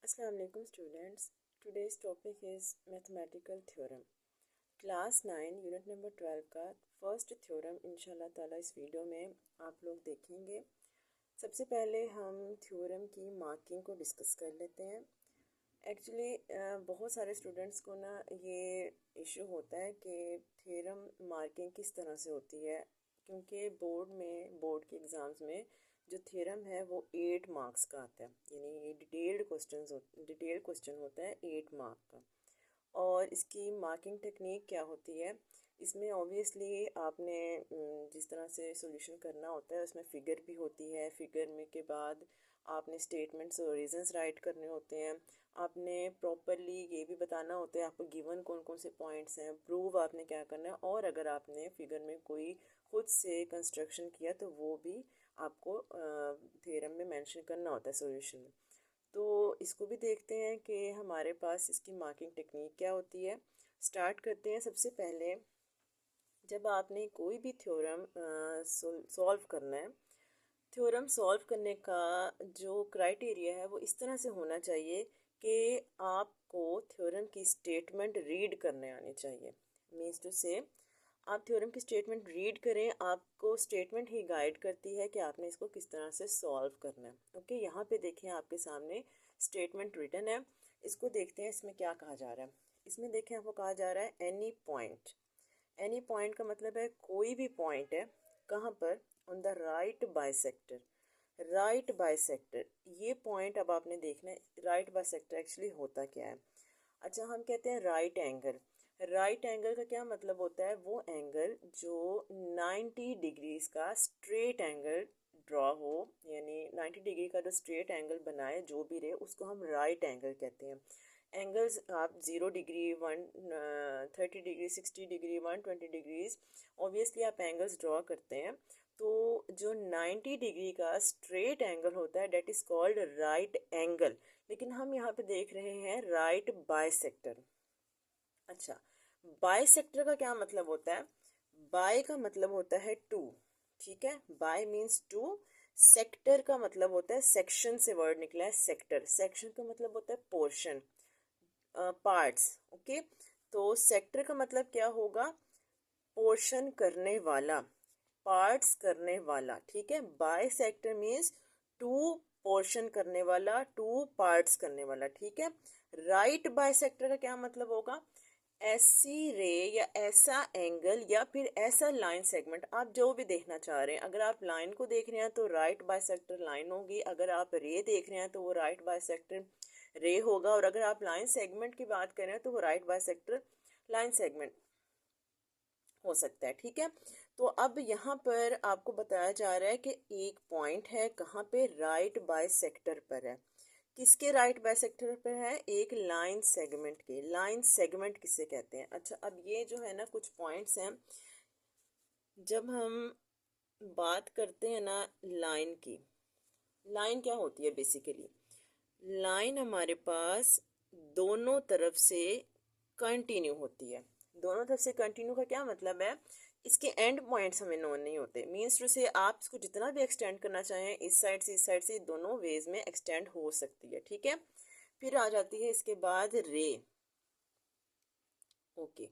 Assalamu alaikum students. Today's topic is mathematical theorem. Class 9 unit number 12 का first theorem इंशाल्लाह ताला इस video में आप लोग देखेंगे। सबसे पहले हम थ्योरम की मार्किंग को डिस्कस कर लेते हैं। एक्चुअली बहुत सारे स्टूडेंट्स को ना ये इशू होता है कि थ्योरम मार्किंग किस तरह से होती है, क्योंकि बोर्ड के एग्ज़ाम्स में जो थ्योरम है वो 8 मार्क्स का आता है, यानी ये डिटेल्ड क्वेश्चन होता है 8 मार्क का। और इसकी मार्किंग टेक्निक क्या होती है, इसमें ऑब्वियसली आपने जिस तरह से सॉल्यूशन करना होता है उसमें फ़िगर भी होती है। फ़िगर में के बाद आपने स्टेटमेंट्स और रीजंस राइट करने होते हैं। आपने प्रॉपरली ये भी बताना होता है आपको गिवन कौन कौन से पॉइंट्स हैं, प्रूव आपने क्या करना है, और अगर आपने फिगर में कोई खुद से कंस्ट्रक्शन किया तो वो भी आपको थ्योरम में मेंशन करना होता है सॉल्यूशन में। तो इसको भी देखते हैं कि हमारे पास इसकी मार्किंग टेक्निक क्या होती है। स्टार्ट करते हैं। सबसे पहले जब आपने कोई भी थ्योरम सॉल्व करना है, थ्योरम सॉल्व करने का जो क्राइटेरिया है वो इस तरह से होना चाहिए कि आपको थ्योरम की स्टेटमेंट रीड करने आनी चाहिए। मीन्स टू से आप थ्योरम की स्टेटमेंट रीड करें, आपको स्टेटमेंट ही गाइड करती है कि आपने इसको किस तरह से सॉल्व करना है। ओके, यहाँ पे देखें आपके सामने स्टेटमेंट रिटन है। इसको देखते हैं इसमें क्या कहा जा रहा है। इसमें देखें आपको कहा जा रहा है एनी पॉइंट। एनी पॉइंट का मतलब है कोई भी पॉइंट है, कहाँ पर, on the right bisector. Right bisector ये पॉइंट अब आपने देखना है। राइट बाइसेक्टर एक्चुअली होता क्या है। अच्छा, हम कहते हैं राइट एंगल। राइट एंगल का क्या मतलब होता है, वो एंगल जो 90 डिग्रीज का स्ट्रेट एंगल ड्रॉ हो, यानी 90 डिग्री का जो स्ट्रेट एंगल बनाए जो भी रहे उसको हम राइट एंगल कहते हैं। एंगल्स आप 0 degree 130 degree 60 degree 120 degrees obviously आप एंगल्स ड्रॉ करते हैं। तो जो 90 डिग्री का स्ट्रेट एंगल होता है that is called right angle. लेकिन हम यहाँ पे देख रहे हैं राइट बाइसेक्टर। अच्छा, बाइसेक्टर का क्या मतलब होता है। बाय का मतलब होता है टू, ठीक है, बाय मीन्स टू। सेक्टर का मतलब होता है, सेक्शन से वर्ड निकला है सेक्टर। सेक्शन का मतलब होता है पोर्शन, पार्ट्स। ओके, तो सेक्टर का मतलब क्या होगा, पोर्शन करने वाला, पार्ट्स करने वाला। ठीक है, by sector means to portion करने वाला, टू पार्ट्स करने वाला। ठीक है, राइट बाय सेक्टर का क्या मतलब होगा, ऐसी रे या ऐसा एंगल या फिर ऐसा लाइन सेगमेंट आप जो भी देखना चाह रहे हैं। अगर आप लाइन को देख रहे हैं तो राइट बाइसेक्टर लाइन होगी, अगर आप रे देख रहे हैं तो वो राइट बाइसेक्टर रे होगा, और अगर आप लाइन सेगमेंट की बात कर रहे हैं तो वो राइट बाइसेक्टर लाइन सेगमेंट हो सकता है। ठीक है, तो अब यहाँ पर आपको बताया जा रहा है कि एक पॉइंट है, कहाँ पे, राइट बाइसेक्टर पर है। किसके राइट बाइसेक्टर पर है, एक लाइन सेगमेंट के। लाइन सेगमेंट किसे कहते हैं। अच्छा, अब ये जो है ना कुछ पॉइंट्स हैं, जब हम बात करते हैं ना लाइन की, लाइन क्या होती है बेसिकली, लाइन हमारे पास दोनों तरफ से कंटिन्यू होती है। दोनों तरफ से कंटिन्यू का क्या मतलब है, इसके एंड पॉइंट्स हमें नोन नहीं होते। मीन्स टू से आप इसको जितना भी एक्सटेंड करना चाहें, इस साइड से दोनों वेज में एक्सटेंड हो सकती है। ठीक है, फिर आ जाती है इसके बाद रे। ओके,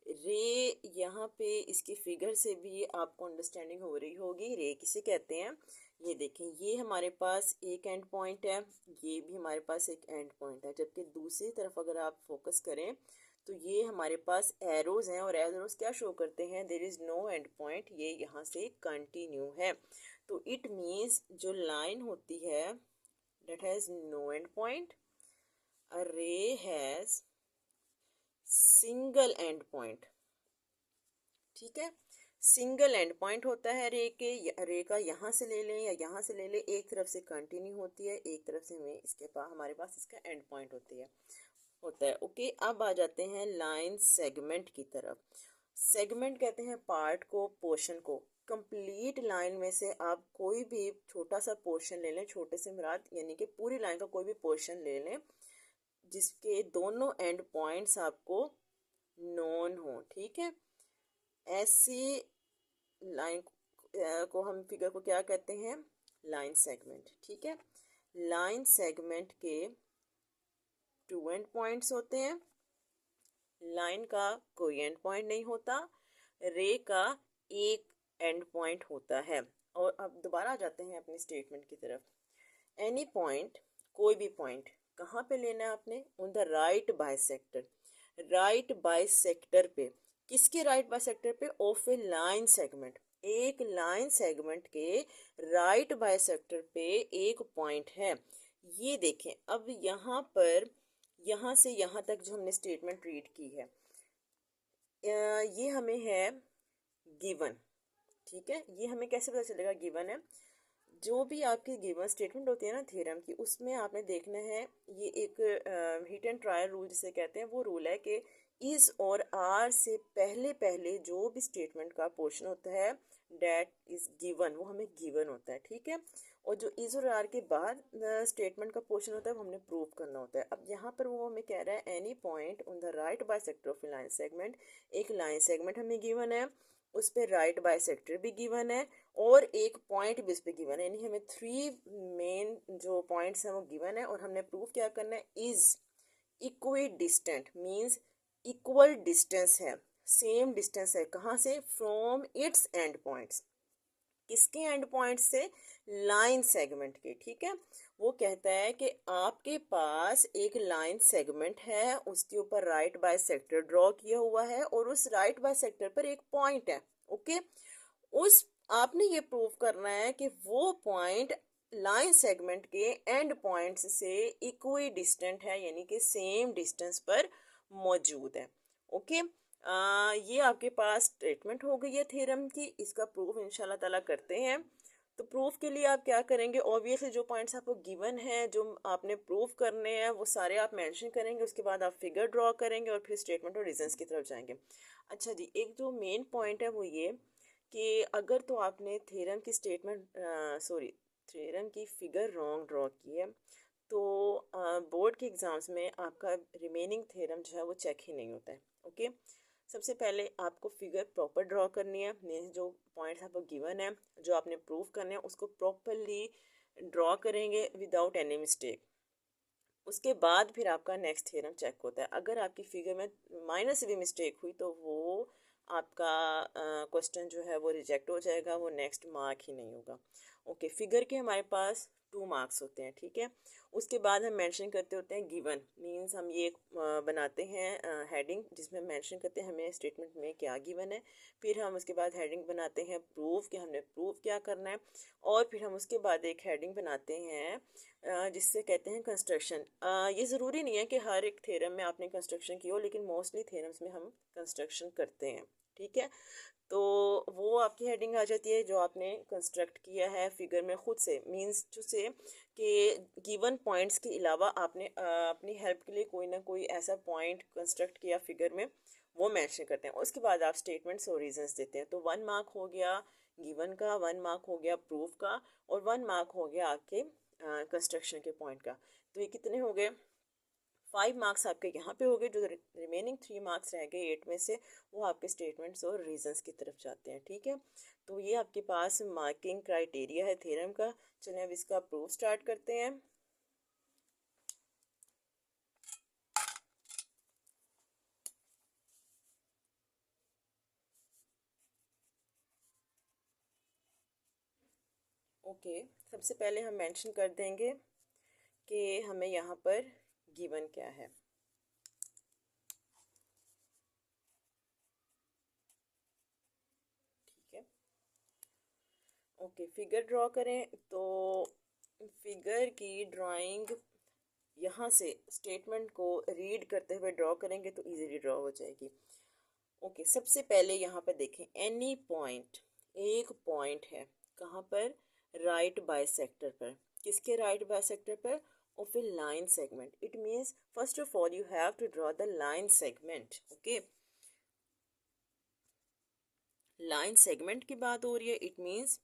रे यहाँ पे इसकी फिगर से भी आपको अंडरस्टैंडिंग हो रही होगी रे किसे कहते हैं। ये देखें, ये हमारे पास एक एंड पॉइंट है, ये भी हमारे पास एक एंड पॉइंट है, जबकि दूसरी तरफ अगर आप फोकस करें तो ये हमारे पास एरोज हैं, और एरोज क्या शो करते हैं, there is no end point, ये यहाँ से कंटिन्यू है। तो इट मीन्स जो लाइन होती है that has no end point, a ray has single end point। ठीक है, सिंगल एंड पॉइंट होता है रे के। रे का यहाँ से ले लें या यहाँ से ले लें, एक तरफ से कंटिन्यू होती है, एक तरफ से हमें इसके पास हमारे पास इसका एंड पॉइंट होता है। ओके, अब आ जाते हैं लाइन सेगमेंट की तरफ। सेगमेंट कहते हैं पार्ट को, पोर्शन को। कंप्लीट लाइन में से आप कोई भी छोटा सा पोर्शन ले लें, छोटे से मुराद यानी कि पूरी लाइन का कोई भी पोर्शन ले लें जिसके दोनों एंड पॉइंट्स आपको नोन हो। ठीक है, ऐसी लाइन को हम फिगर को क्या कहते हैं, लाइन सेगमेंट। ठीक है, लाइन सेगमेंट के टू एंड पॉइंट्स होते हैं, लाइन का कोई एंड पॉइंट नहीं होता, रे का एक एंड पॉइंट होता है। और अब दोबारा आ जाते हैं अपनी स्टेटमेंट की तरफ। एनी पॉइंट, कोई भी पॉइंट कहाँ पे लेना है आपने? On the right bisector, right bisector पे। किसके राइट बाइसेक्टर पे? ऑफ ए लाइन सेगमेंट, एक लाइन सेगमेंट के राइट बाइसेक्टर पे एक पॉइंट है। ये देखें, अब यहाँ पर यहाँ से यहाँ तक जो हमने स्टेटमेंट रीड की है, ये हमें है गिवन, ठीक है। ये हमें कैसे पता चलेगा गिवन है? जो भी आपकी गिवन स्टेटमेंट होती है ना थ्योरम की, उसमें आपने देखना है, ये एक हिट एंड ट्रायल रूल जिसे कहते हैं, वो रूल है कि इज और आर से पहले पहले जो भी स्टेटमेंट का पोर्शन होता है डेट इज गिवन, वो हमें गिवन होता है, ठीक है। और जो इज और आर के बाद स्टेटमेंट का पोर्शन होता है वो हमने प्रूव करना होता है। अब यहाँ पर वो हमें कह रहा है any point on the right bisector of line segment, एक लाइन सेगमेंट हमें गिवन है, उस पर राइट बाइसेक्टर भी गिवन है और एक पॉइंट भी उस पर गिवन है, यानी हमें थ्री मेन जो पॉइंट्स हैं वो गिवन है। और हमने प्रूव क्या करना है? Is equi distant, means equal distance है, सेम डिस्टेंस है, कहाँ से? From its and points. किसके एंड पॉइंट से? लाइन सेगमेंट के, ठीक है। वो कहता है कि आपके पास एक लाइन सेगमेंट है, उसके ऊपर राइट बाइसेक्टर ड्रॉ किया हुआ है और उस राइट बाइसेक्टर पर एक पॉइंट है, ओके। उस आपने ये प्रूव करना है कि वो पॉइंट लाइन सेगमेंट के एंड पॉइंट्स से इक्वी डिस्टेंट है, यानी कि सेम डिस्टेंस पर मौजूद है, ओके। ये आपके पास स्टेटमेंट हो गई है थ्योरम की। इसका प्रूफ इंशाल्लाह ताला करते हैं। तो प्रूफ के लिए आप क्या करेंगे? ऑब्वियसली जो पॉइंट्स आपको गिवन है, जो आपने प्रूफ करने हैं, वो सारे आप मेंशन करेंगे। उसके बाद आप फिगर ड्रॉ करेंगे और फिर स्टेटमेंट और रीजंस की तरफ जाएंगे। अच्छा जी, एक जो मेन पॉइंट है वो ये कि अगर तो आपने थ्योरम की थ्योरम की फिगर रॉन्ग ड्रॉ की है, तो बोर्ड के एग्ज़ाम्स में आपका रिमेनिंग थ्योरम जो है वो चेक ही नहीं होता है, ओके। सबसे पहले आपको फिगर प्रॉपर ड्रॉ करनी है, मीन्स जो पॉइंट्स आपको गिवन है, जो आपने प्रूव करने हैं, उसको प्रॉपरली ड्रॉ करेंगे विदाउट एनी मिस्टेक। उसके बाद फिर आपका नेक्स्ट थ्योरम चेक होता है। अगर आपकी फिगर में माइनर से भी मिस्टेक हुई तो वो आपका क्वेश्चन जो है वो रिजेक्ट हो जाएगा, वो नेक्स्ट मार्क ही नहीं होगा, ओके। फिगर के हमारे पास 2 मार्क्स होते हैं, ठीक है। उसके बाद हम मेंशन करते होते हैं गिवन, मींस हम ये बनाते हैं हेडिंग जिसमें मेंशन करते हैं हमें स्टेटमेंट में क्या गिवन है। फिर हम उसके बाद हेडिंग बनाते हैं प्रूफ, कि हमने प्रूफ क्या करना है। और फिर हम उसके बाद एक हेडिंग बनाते हैं जिससे कहते हैं कंस्ट्रक्शन। ये ज़रूरी नहीं है कि हर एक थ्योरम में आपने कंस्ट्रक्शन की हो, लेकिन मोस्टली थ्योरम्स में हम कंस्ट्रक्शन करते हैं, ठीक है। तो वो आपकी हेडिंग आ जाती है जो आपने कंस्ट्रक्ट किया है फिगर में खुद से, मींस जो से कि गिवन पॉइंट्स के अलावा आपने अपनी हेल्प के लिए कोई ना कोई ऐसा पॉइंट कंस्ट्रक्ट किया फिगर में, वो मेंशन करते हैं। उसके बाद आप स्टेटमेंट्स और रीजंस देते हैं। तो 1 मार्क हो गया गिवन का, 1 मार्क हो गया प्रूफ का, और 1 मार्क हो गया आपके कंस्ट्रक्शन के पॉइंट का। तो ये कितने हो गए? 5 मार्क्स आपके यहाँ पे हो गए। जो रिमेनिंग 3 मार्क्स रह गए 8 में से, वो आपके स्टेटमेंट्स और रीजंस की तरफ जाते हैं, ठीक है। तो ये आपके पास मार्किंग क्राइटेरिया है थ्योरम का। चलिए अब इसका प्रूफ स्टार्ट करते हैं। ओके, सबसे पहले हम मेंशन कर देंगे कि हमें यहाँ पर गिवन क्या है, ठीक है। ओके, फिगर ड्रॉ करें। तो फिगर की ड्राइंग यहाँ से स्टेटमेंट को रीड करते हुए ड्रॉ करेंगे तो इजीली ड्रॉ हो जाएगी। ओके, सबसे पहले यहाँ पर देखें, एनी पॉइंट, एक पॉइंट है कहाँ पर? राइट बाइसेक्टर पर। किसके राइट बाइसेक्टर पर? Of a line segment. It means first of all you have to draw the line segment, okay. Line segment की बात हो रही है, it means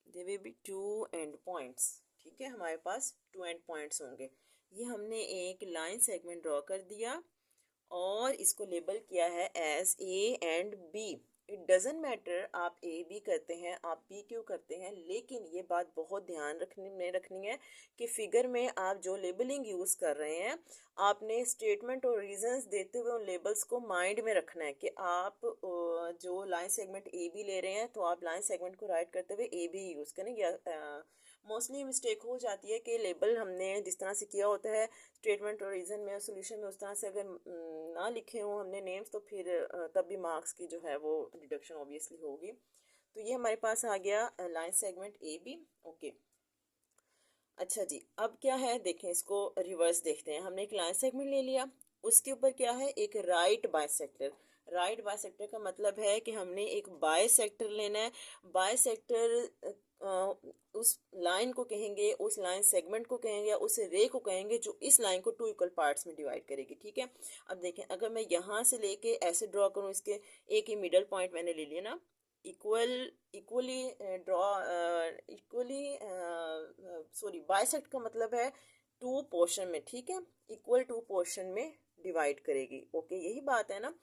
there will be 2 end points, ठीक है। हमारे पास 2 एंड पॉइंट्स होंगे। ये हमने एक लाइन सेगमेंट ड्रॉ कर दिया और इसको लेबल किया है as A and B. It doesn't matter आप ए बी करते हैं, आप बी क्यों करते हैं, लेकिन ये बात बहुत ध्यान रखनी है कि फिगर में आप जो लेबलिंग यूज़ कर रहे हैं आपने स्टेटमेंट और रीजंस देते हुए उन लेबल्स को माइंड में रखना है कि आप जो लाइन सेगमेंट ए बी ले रहे हैं तो आप लाइन सेगमेंट को राइट करते हुए ए बी यूज़ करें। या मोस्टली मिस्टेक हो जाती है कि लेबल हमने जिस तरह से किया होता है स्टेटमेंट और रीज़न में और सोल्यूशन में उस तरह से अगर ना लिखे हों हमने नेम्स तो फिर तब भी मार्क्स की जो है वो डिडक्शन ऑब्वियसली होगी। तो ये हमारे पास आ गया line segment A B. Okay, अच्छा जी, अब क्या है देखें, इसको रिवर्स देखते हैं। हमने एक लाइन सेगमेंट ले लिया, उसके ऊपर क्या है, एक राइट बाइसेक्टर। राइट बाइसेक्टर का मतलब है कि हमने एक बाइसेक्टर लेना है। बाइसेक्टर उस लाइन को कहेंगे, उस लाइन सेगमेंट को कहेंगे, उस रे को कहेंगे जो इस लाइन को टू इक्वल पार्ट्स में डिवाइड करेगी। ठीक है, अब देखें अगर मैं यहाँ से लेके ऐसे ड्रॉ करूँ, इसके एक ही मिडल पॉइंट मैंने ले लिया ना, equally draw equally sorry bisect का मतलब है टू पोर्शन में। ठीक है, इक्वल टू पोर्शन में डिवाइड करेगी। ओके, यही बात है ना।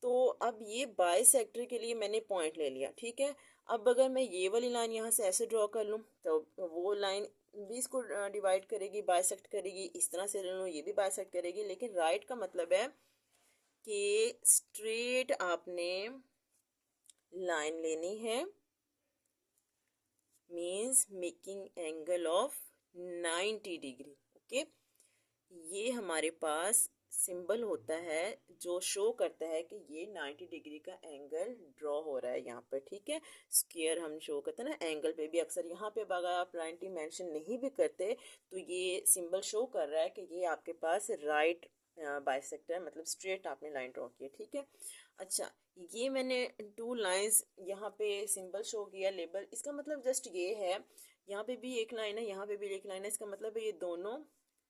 तो अब ये बाइसेक्टर के लिए मैंने पॉइंट ले लिया। ठीक है, अब अगर मैं ये वाली लाइन यहाँ से ऐसे ड्रॉ कर लूँ तो वो लाइन भी इसको डिवाइड करेगी, बाइसेक्ट करेगी। इस तरह से ले लूँ, ये भी बाइसेक्ट करेगी। लेकिन राइट का मतलब है कि स्ट्रेट आपने लाइन लेनी है, means making angle of 90 degree. Okay, ये हमारे पास सिंबल होता है जो शो करता है कि ये 90 डिग्री का एंगल ड्रॉ हो रहा है यहाँ पर। ठीक है, स्क्वायर हम शो करते हैं ना एंगल पे भी अक्सर, यहाँ पे अगर आप 90 मेंशन नहीं भी करते तो ये सिंबल शो कर रहा है कि ये आपके पास राइट बाइसेक्टर है, मतलब स्ट्रेट आपने लाइन ड्रॉ की है। ठीक है, अच्छा, ये मैंने टू लाइंस यहाँ पे सिंबल शो किया लेबल, इसका मतलब जस्ट ये है, यहाँ पे भी एक लाइन है, यहाँ पे भी एक लाइन है, इसका मतलब है ये दोनों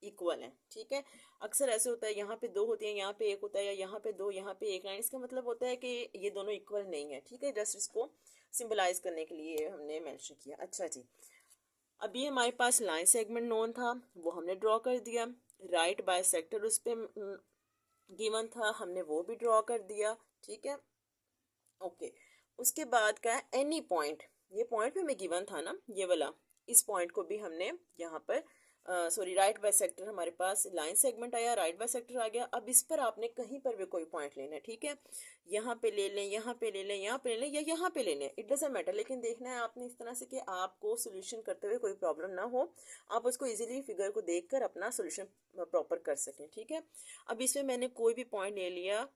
इक्वल है। ठीक है, अक्सर ऐसे होता है यहाँ पे दो होती है, यहाँ पे एक होता है, या यहाँ पे दो, यहाँ पे एक लाइन, इसका मतलब होता है कि ये दोनों इक्वल नहीं है। ठीक है, जस्ट इसको सिंबलाइज करने के लिए हमने मेंशन किया। अच्छा जी, अभी हमारे पास लाइन सेगमेंट नोन था, वो हमने ड्रॉ कर दिया। राइट बाइसेक्टर उस पर गिवन था, हमने वो भी ड्रॉ कर दिया। ठीक है, ओके, उसके बाद का एनी पॉइंट, ये पॉइंट भी हमें गिवन था ना, ये वाला, इस पॉइंट को भी हमने यहाँ पर सॉरी राइट बाइसेक्टर हमारे पास लाइन सेगमेंट आया, राइट बाइसेक्टर आ गया। अब इस पर आपने कहीं पर भी कोई पॉइंट लेना है। ठीक है, यहाँ पे ले लें, यहाँ पे ले लें, यहाँ पे ले लें, या यहाँ पे ले लें, इट डजेंट मैटर, लेकिन देखना है आपने इस तरह से कि आपको सोल्यूशन करते हुए कोई प्रॉब्लम ना हो, आप उसको इजीली फिगर को देखकर अपना सोल्यूशन प्रॉपर कर सकें। ठीक है, अब इसमें मैंने कोई भी पॉइंट ले लिया,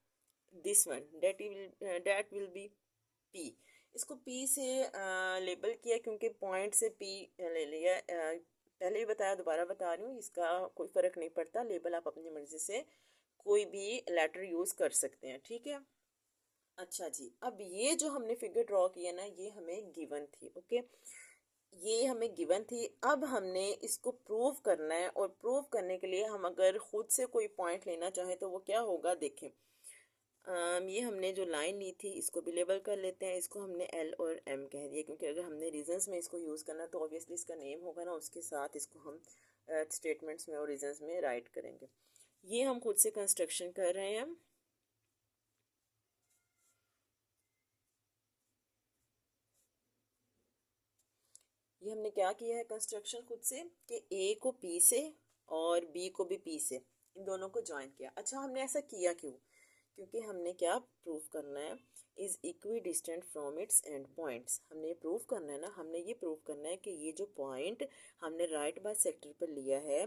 this one that will be P, इसको पी से लेबल किया क्योंकि पॉइंट से पी ले लिया। पहले ही बताया, दोबारा बता रही हूँ, इसका कोई फ़र्क नहीं पड़ता, लेबल आप अपनी मर्ज़ी से कोई भी लेटर यूज़ कर सकते हैं। ठीक है, अच्छा जी, अब ये जो हमने फिगर ड्रॉ किया ना, ये हमें गिवन थी। ओके, ये हमें गिवन थी, अब हमने इसको प्रूव करना है, और प्रूव करने के लिए हम अगर खुद से कोई पॉइंट लेना चाहें तो वो क्या होगा, देखें। ये हमने जो लाइन ली थी इसको भी लेबल कर लेते हैं, इसको हमने एल और एम कह दिया क्योंकि अगर हमने रीजंस में इसको यूज़ करना तो ऑब्वियसली इसका नेम होगा ना, उसके साथ इसको हम स्टेटमेंट्स में और रीजंस में राइट करेंगे। ये हम खुद से कंस्ट्रक्शन कर रहे हैं। ये हमने क्या किया है कंस्ट्रक्शन खुद से, कि ए को पी से और बी को भी पी से, इन दोनों को ज्वाइन किया। अच्छा, हमने ऐसा किया क्यों, क्योंकि हमने क्या प्रूव करना है, is equidistant from its and points. हमने ये प्रूव करना है ना, हमने ये प्रूव करना है कि ये जो पॉइंट हमने राइट बाय सेक्टर पर लिया है,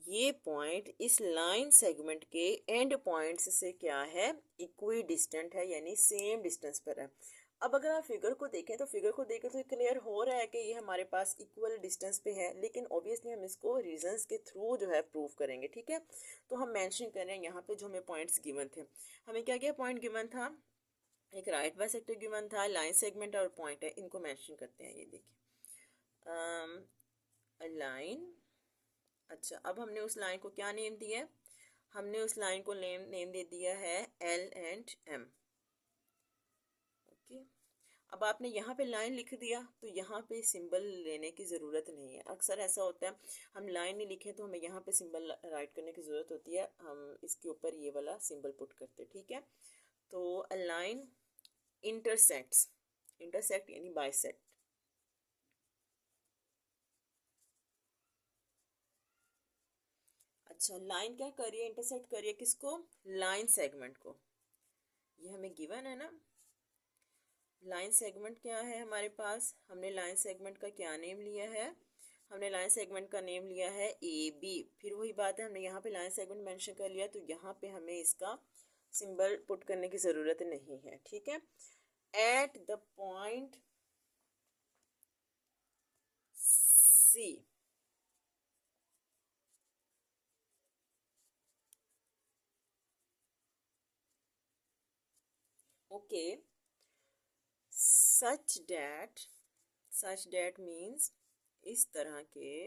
ये पॉइंट इस लाइन सेगमेंट के एंड पॉइंट्स से क्या है, इक्वी डिस्टेंट है, यानी सेम डिस्टेंस पर है। अब अगर आप फिगर को देखें तो फिगर को देखें तो क्लियर हो रहा है कि ये हमारे पास इक्वल डिस्टेंस पे है, लेकिन ऑब्वियसली हम इसको रीजंस के थ्रू जो है प्रूव करेंगे। ठीक है, तो हम मेंशन कर रहे हैं यहाँ पे जो हमें पॉइंट्स गिवन थे। हमें क्या क्या पॉइंट गिवन था, एक राइट बाइसेक्टर गिवन था, लाइन सेगमेंट और पॉइंट है, इनको मेंशन करते हैं। ये देखिए लाइन। अच्छा, अब हमने उस लाइन को क्या नेम दिया है, हमने उस लाइन को नेम दे दिया है एल एंड एम। ओके, अब आपने यहाँ पे लाइन लिख दिया तो यहाँ पे सिंबल लेने की ज़रूरत नहीं है। अक्सर ऐसा होता है हम लाइन नहीं लिखें तो हमें यहाँ पे सिंबल राइट करने की ज़रूरत होती है, हम इसके ऊपर ये वाला सिंबल पुट करते हैं। ठीक है, तो अ लाइन इंटरसेक्ट्स, इंटरसेक्ट यानी बाइसेक्ट। अच्छा, लाइन क्या कर रही है, इंटरसेक्ट कर रही है किसको, लाइन सेगमेंट को। ये हमें गिवन है ना। लाइन सेगमेंट क्या है हमारे पास, हमने लाइन सेगमेंट का क्या नेम लिया है, हमने लाइन सेगमेंट का नेम लिया है ए बी। फिर वही बात है, हमने यहाँ पे लाइन सेगमेंट मेंशन कर लिया तो यहाँ पे हमें इसका सिंबल पुट करने की ज़रूरत नहीं है, ठीक है। At the point C, okay, such that means इस तरह के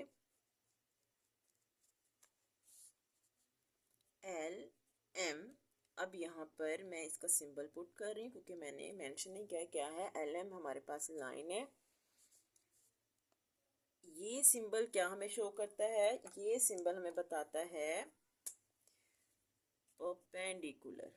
एल एम। अब यहाँ पर मैं इसका सिंबल पुट कर रही हूँ क्योंकि मैंने मेंशन नहीं किया क्या है। एल एम हमारे पास लाइन है। ये सिंबल क्या हमें शो करता है, ये सिंबल हमें बताता है परपेंडिकुलर।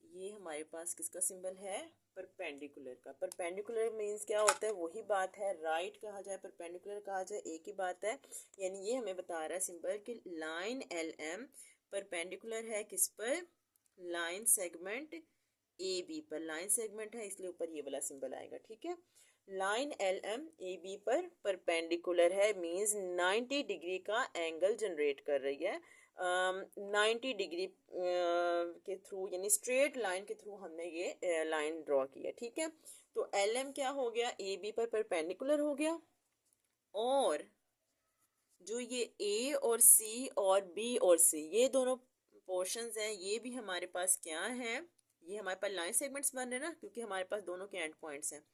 ये हमारे पास किसका सिंबल है, परपेंडिकुलर का। परपेंडिकुलर मीन्स क्या होता है, वही बात है, राइट कहा जाए परपेंडिकुलर कहा जाए एक ही बात है। यानी ये हमें बता रहा है सिंबल कि लाइन एल एम परपेंडिकुलर है किस पर, लाइन सेगमेंट ए बी पर। लाइन सेगमेंट है इसलिए ऊपर ये वाला सिंबल आएगा, ठीक है। Line L M A B पर परपेंडिकुलर है मीन्स 90 डिग्री का एंगल जनरेट कर रही है। 90 डिग्री के थ्रू यानी स्ट्रेट लाइन के थ्रू हमने ये लाइन ड्रॉ की है, ठीक है। तो एल एम क्या हो गया, ए बी पर परपेंडिकुलर हो गया। और जो ये ए और सी और बी और सी ये दोनों पोर्शंस हैं, ये भी हमारे पास क्या है, ये हमारे पास लाइन सेगमेंट्स बन रहे हैं ना, क्योंकि हमारे पास दोनों के एंड पॉइंट्स हैं।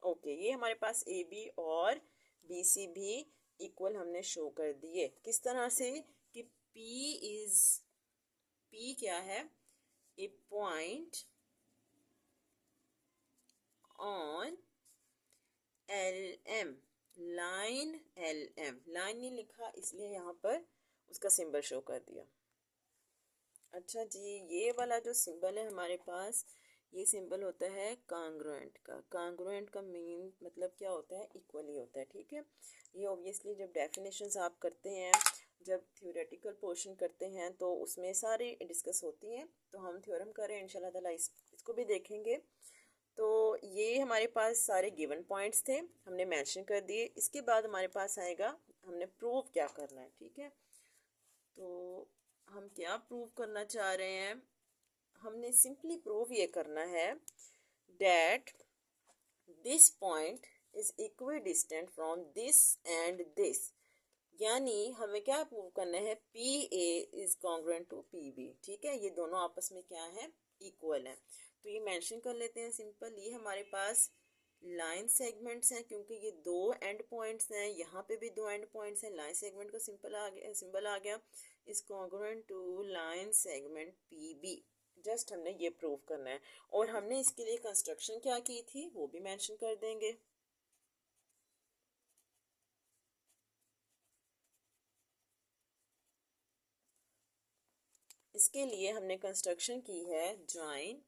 ओके, ये हमारे पास ए बी और बी सी भी इक्वल हमने शो कर दिए। किस तरह से कि पी क्या है, a point on L M, line L M. Line नहीं लिखा इसलिए यहाँ पर उसका सिंबल शो कर दिया। अच्छा जी, ये वाला जो सिंबल है हमारे पास, ये सिंबल होता है कांग्रुएंट का। कांग्रुएंट का मीन मतलब क्या होता है, इक्वली होता है, ठीक है। ये ऑब्वियसली जब डेफिनेशंस आप करते हैं, जब थ्योरेटिकल पोर्शन करते हैं तो उसमें सारी डिस्कस होती हैं। तो हम थ्योरम करें इंशाल्लाह ताला इसको भी देखेंगे। तो ये हमारे पास सारे गिवन पॉइंट्स थे, हमने मेंशन कर दिए। इसके बाद हमारे पास आएगा हमने प्रूव क्या करना है, ठीक है। तो हम क्या प्रूव करना चाह रहे हैं, हमने सिंपली प्रूव ये करना है that this point is equidistant from this and this. यानी हमें क्या प्रूव करना है, P A is congruent to P B, ठीक है। ये दोनों आपस में क्या है, इक्वल है। तो ये मेंशन कर लेते हैं सिंपल। ये हमारे पास लाइन सेगमेंट्स हैं क्योंकि ये दो एंड पॉइंट्स हैं, यहाँ पे भी दो एंड पॉइंट्स हैं। लाइन सेगमेंट का सिंबल आ गया is congruent to line segment P B. Just हमने ये प्रूव करना है। और हमने इसके लिए कंस्ट्रक्शन क्या की थी वो भी मेंशन कर देंगे। इसके लिए हमने कंस्ट्रक्शन की है join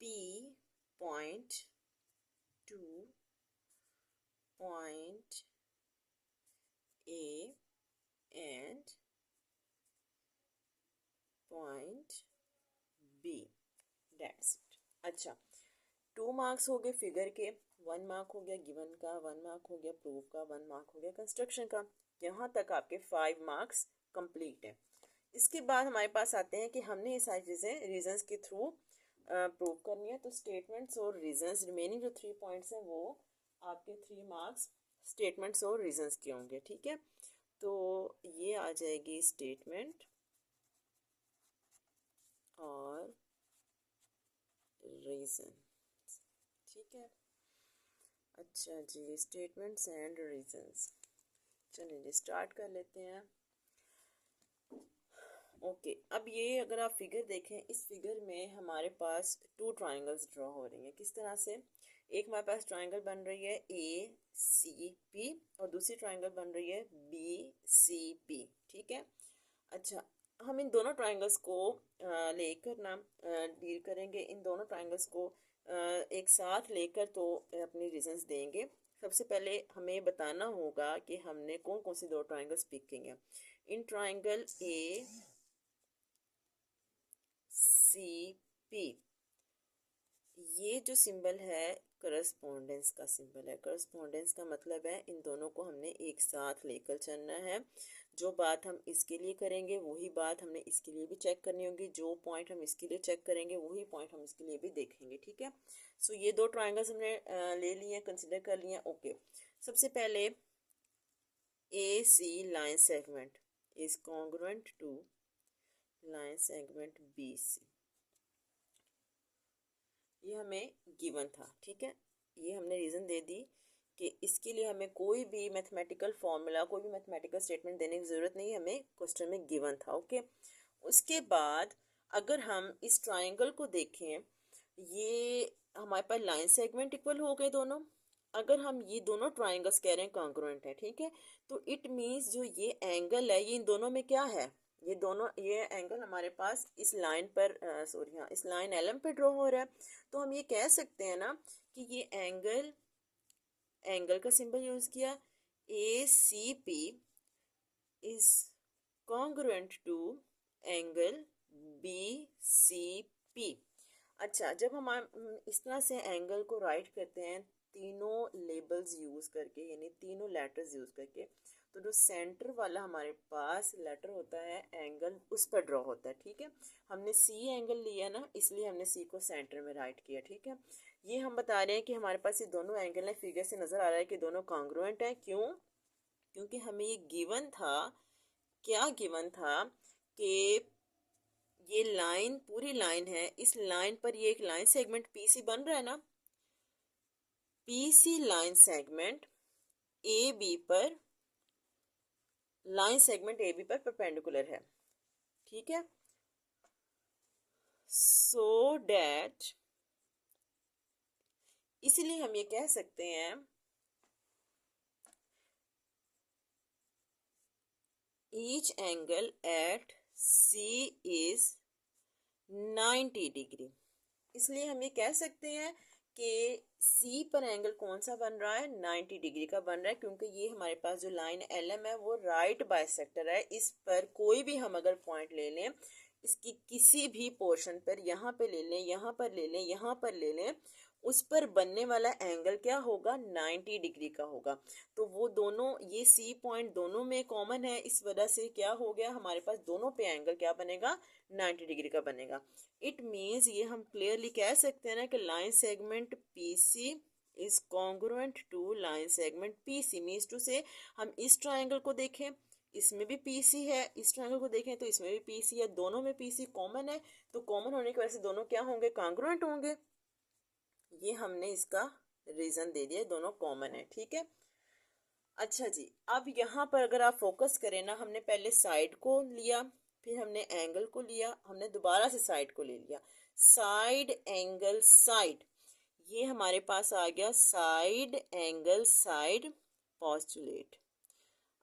P point to point A and point B, that's it। अच्छा, 2 मार्क्स हो गए फिगर के, 1 मार्क हो गया गिवन का, 1 मार्क हो गया प्रूफ का, 1 मार्क हो गया कंस्ट्रक्शन का। यहाँ तक आपके 5 मार्क्स कंप्लीट हैं। इसके बाद हमारे पास आते हैं कि हमने ये सारी चीज़ें रीजंस के थ्रू प्रूव करनी है। तो स्टेटमेंट्स और रीजंस, रिमेनिंग जो 3 पॉइंट्स हैं वो आपके 3 मार्क्स स्टेटमेंट्स और रीजंस के होंगे, ठीक है। तो ये आ जाएगी स्टेटमेंट और रीजन, ठीक है। अच्छा जी, स्टेटमेंट्स एंड रीजंस, चलिए जी स्टार्ट कर लेते हैं। ओके, अब ये अगर आप फिगर देखें, इस फिगर में हमारे पास टू ट्राइंगल्स ड्रॉ हो रही हैं। किस तरह से? एक हमारे पास ट्राइंगल बन रही है ए सी पी और दूसरी ट्राइंगल बन रही है बी सी पी। ठीक है। अच्छा, हम इन दोनों ट्राइंगल्स को लेकर ना डील करेंगे। इन दोनों ट्राइंगल्स को एक साथ लेकर तो अपनी रीजंस देंगे। सबसे पहले हमें बताना होगा कि हमने कौन कौन से दो ट्राइंगल्स पिक किए हैं। In triangle A C P, ये जो सिंबल है करस्पॉन्डेंस का सिंबल है। करस्पॉन्डेंस का मतलब है इन दोनों को हमने एक साथ लेकर चलना है। जो बात हम इसके लिए करेंगे वही बात हमने इसके लिए भी चेक करनी होगी। जो पॉइंट हम इसके लिए चेक करेंगे वही पॉइंट हम इसके लिए भी देखेंगे। ठीक है। सो ये दो ट्राइंगल्स हमने ले लिए हैं, कंसिडर कर लिए हैं। ओके, सबसे पहले A C line segment is congruent to line segment B C. ये हमें गिवन था। ठीक है, ये हमने रीज़न दे दी कि इसके लिए हमें कोई भी मैथमेटिकल फॉर्मूला, कोई भी मैथमेटिकल स्टेटमेंट देने की ज़रूरत नहीं, हमें क्वेश्चन में गिवन था। ओके, उसके बाद अगर हम इस ट्राइंगल को देखें, ये हमारे पास लाइन सेगमेंट इक्वल हो गए दोनों। अगर हम ये दोनों ट्राइंगल्स कह रहे हैं कॉन्ग्रुएंट है, ठीक है, तो इट मीन्स जो ये एंगल है ये इन दोनों में क्या है, ये दोनों, ये एंगल हमारे पास इस लाइन पर सॉरी हाँ, इस लाइन LM पे ड्रॉ हो रहा है। तो हम ये कह सकते हैं ना कि ये एंगल, एंगल का सिंबल यूज किया, A C P is congruent to angle B C P. अच्छा, जब हम इस तरह से एंगल को राइट करते हैं तीनों लेबल्स यूज करके, यानी तीनों लेटर्स यूज करके, तो जो सेंटर वाला हमारे पास लेटर होता है एंगल उस पर ड्रॉ होता है। ठीक है, हमने सी एंगल लिया ना, इसलिए हमने सी को सेंटर में राइट किया। ठीक है, ये हम बता रहे हैं कि हमारे पास ये दोनों एंगल है। फिगर से नजर आ रहा है कि दोनों कॉन्ग्रुएंट है। क्यों? क्योंकि हमें ये गिवन था, क्या गिवन था कि ये लाइन पूरी लाइन है, इस लाइन पर ये एक लाइन सेगमेंट पीसी बन रहा है ना, PC line segment A B पर, लाइन सेगमेंट ए बी पर परपेंडिकुलर है। ठीक है, सो डैट, इसलिए हम ये कह सकते हैं each angle at C is 90 degree. इसलिए हम ये कह सकते हैं कि सी पर एंगल कौन सा बन रहा है, 90 डिग्री का बन रहा है, क्योंकि ये हमारे पास जो लाइन LM है वो राइट बाइसेक्टर है। इस पर कोई भी हम अगर पॉइंट ले लें, इसकी किसी भी पोर्शन पर, यहाँ पे ले लें, यहाँ पर ले लें, यहाँ पर ले लें, उस पर बनने वाला एंगल क्या होगा, 90 डिग्री का होगा। तो वो दोनों, ये सी पॉइंट दोनों में कॉमन है, इस वजह से क्या हो गया, हमारे पास दोनों पे एंगल क्या बनेगा, 90 डिग्री का बनेगा। इट मीन्स ये हम क्लियरली कह सकते हैं ना कि line segment PC is congruent to line segment PC। Means two से हम इस ट्राइंगल को देखें, इसमें भी PC है, इस ट्राइंगल को देखें तो इसमें भी PC है, दोनों में PC कॉमन है, तो कॉमन होने की वजह से दोनों क्या होंगे, कॉन्ग्रुएंट होंगे। ये हमने इसका रीजन दे दिया, दोनों कॉमन है। ठीक है। अच्छा जी, अब यहाँ पर अगर आप फोकस करें ना, हमने पहले साइड को लिया, फिर हमने एंगल को लिया, हमने दोबारा से साइड को ले लिया, साइड एंगल साइड, ये हमारे पास आ गया साइड एंगल साइड पोस्टुलेट।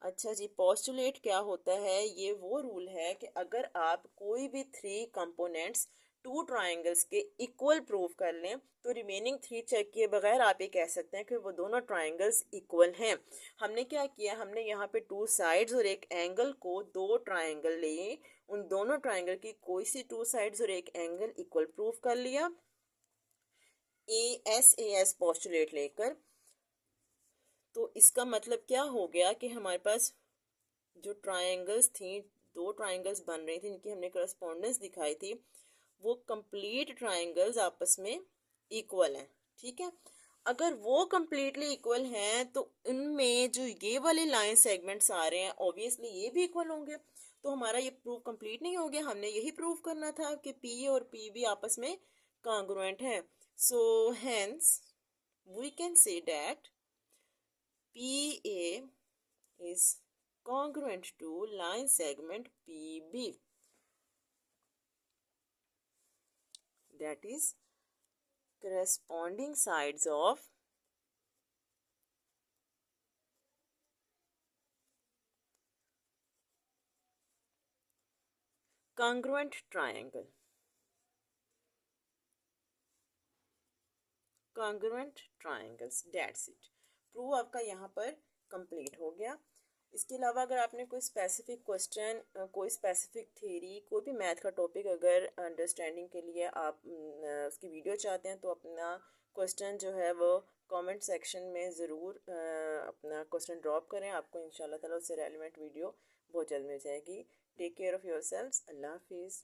अच्छा जी, पोस्टुलेट क्या होता है, ये वो रूल है कि अगर आप कोई भी थ्री कंपोनेंट्स टू ट्राइंगल्स के इक्वल प्रूव कर लें तो रिमेनिंग थ्री चेक किए बगैर आप ये कह सकते हैं कि वो दोनों ट्राइंगल्स इक्वल हैं। हमने क्या किया, हमने यहाँ पे टू साइड्स और एक एंगल को, दो ट्राइंगल लिए, उन दोनों ट्राइंगल की कोई सी टू साइड्स और एक एंगल इक्वल प्रूव कर लिया AS पोस्टुलेट लेकर। तो इसका मतलब क्या हो गया कि हमारे पास जो ट्रायंगल्स थी, दो ट्रायंगल्स बन रही थी, इनकी हमने करस्पॉन्डेंस दिखाई थी, वो कंप्लीट ट्रायंगल्स आपस में इक्वल हैं। ठीक है, अगर वो कंप्लीटली इक्वल हैं तो इनमें जो ये वाले लाइन सेगमेंट्स आ रहे हैं ऑब्वियसली ये भी इक्वल होंगे। तो हमारा ये प्रूफ कंप्लीट नहीं हो गया, हमने यही प्रूव करना था कि P और PB आपस में कॉन्ग्रुएंट हैं। So hence we can say that PA is congruent to line segment PB। that is corresponding sides of congruent triangle. Congruent triangles, that's it. Prove आपका यहाँ पर कंप्लीट हो गया। इसके अलावा अगर आपने कोई स्पेसिफिक क्वेश्चन, कोई स्पेसिफिक थ्योरी, कोई भी मैथ का टॉपिक अगर अंडरस्टैंडिंग के लिए आप उसकी वीडियो चाहते हैं तो अपना क्वेश्चन जो है वो कमेंट सेक्शन में ज़रूर अपना क्वेश्चन ड्रॉप करें। आपको इंशाल्लाह ताला उससे रेलिवेंट वीडियो बहुत जल्द मिल जाएगी। Take care of yourselves. अल्लाह हाफिज़।